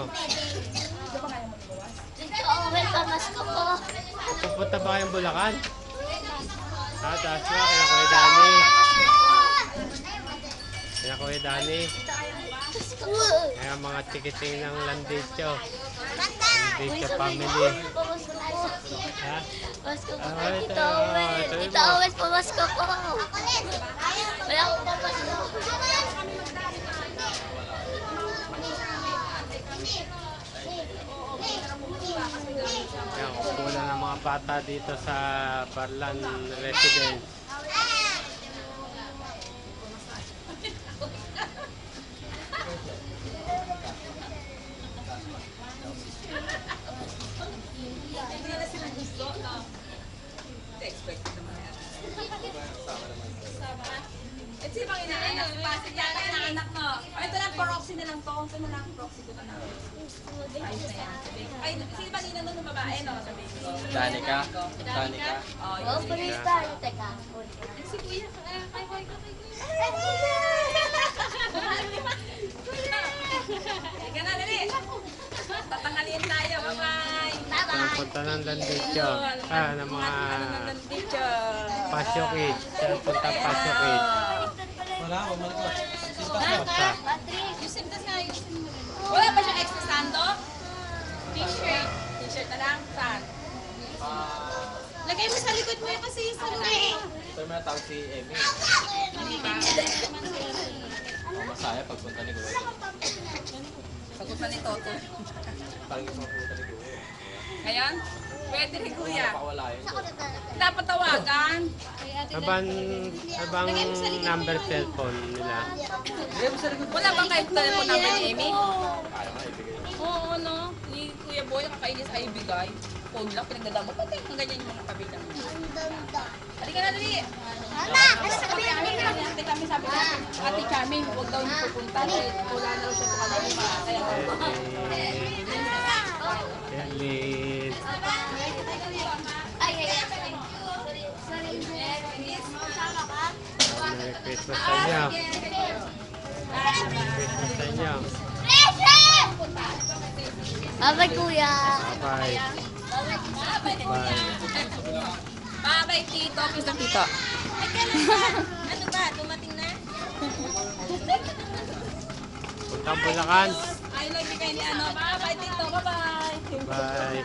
nyo? Uwi pa, Pasko po. Pupunta ba kayong Bulacan? Taas na, kaya Kuya Dani. Kaya Kuya Dani. Kaya mga tikiting ng Landicho. Landicho family. Ha? Pasko po Ah, kay ito, Tita Owen. ito Tita mo. Owen po, Pasko po. Wala ko pa Pasko. Kaya kukulan ng mga bata dito sa Barlan Residence. Eh, sino bang inaanak? Pasig yan ang inaanak mo. Ay, ito lang, proxy na lang to. Ito na lang, proxy ko na lang. Ayos na yan. Ay, sino ba nina nun ng babae, no? Sa baby. Danica? Danica? Oh, Oh, yun. purista. Teka. Si Kuya, kay Kuya. Ika na, dali. Tatanghalin tayo, bye-bye. Saan punta ng Landicho? Ng mga teacher. Pasyo Kids. Saan punta Pasyo Kids? Wala, bumalik ko. Basta. Wala ba siyang extra sando? T-shirt. T-shirt na lang? Saan? Lagay mo sa likod mo yung kasi yung sarili. Ito yung mga tawag si Emmy. Masaya pagpunta ni Kuya. Pagpunta ni Toto. Parang yung pagpunta ni Kuya. Ngayon? Pwede rin kuya. Pakawala yun. Dapat tawagan. Abang number cellphone nila. Wala bang kayo telephone number ni Amy? Kaya nga, ibigay. Oo, no. Ni Kuya Boy, nakakainis ay ibigay. Phone lang, pinagdadamot. Pati ang ganyan yung mga kabilang. Halika na, dali. Ate kami sabi na, Ate Charming, huwag daw niyo pupunta. Dahil wala na raw siya tumalima. Kaya Elin. Merry Christmas sa inyo. Merry Christmas sa inyo. Bye-bye, kuya. Bye. Bye. Bye-bye, Tito. Kiss ng Tito. Ano ba? Dumating na? Punta Bulacan. I love you kay ni ano. Bye-bye, Tito. Bye-bye. Bye.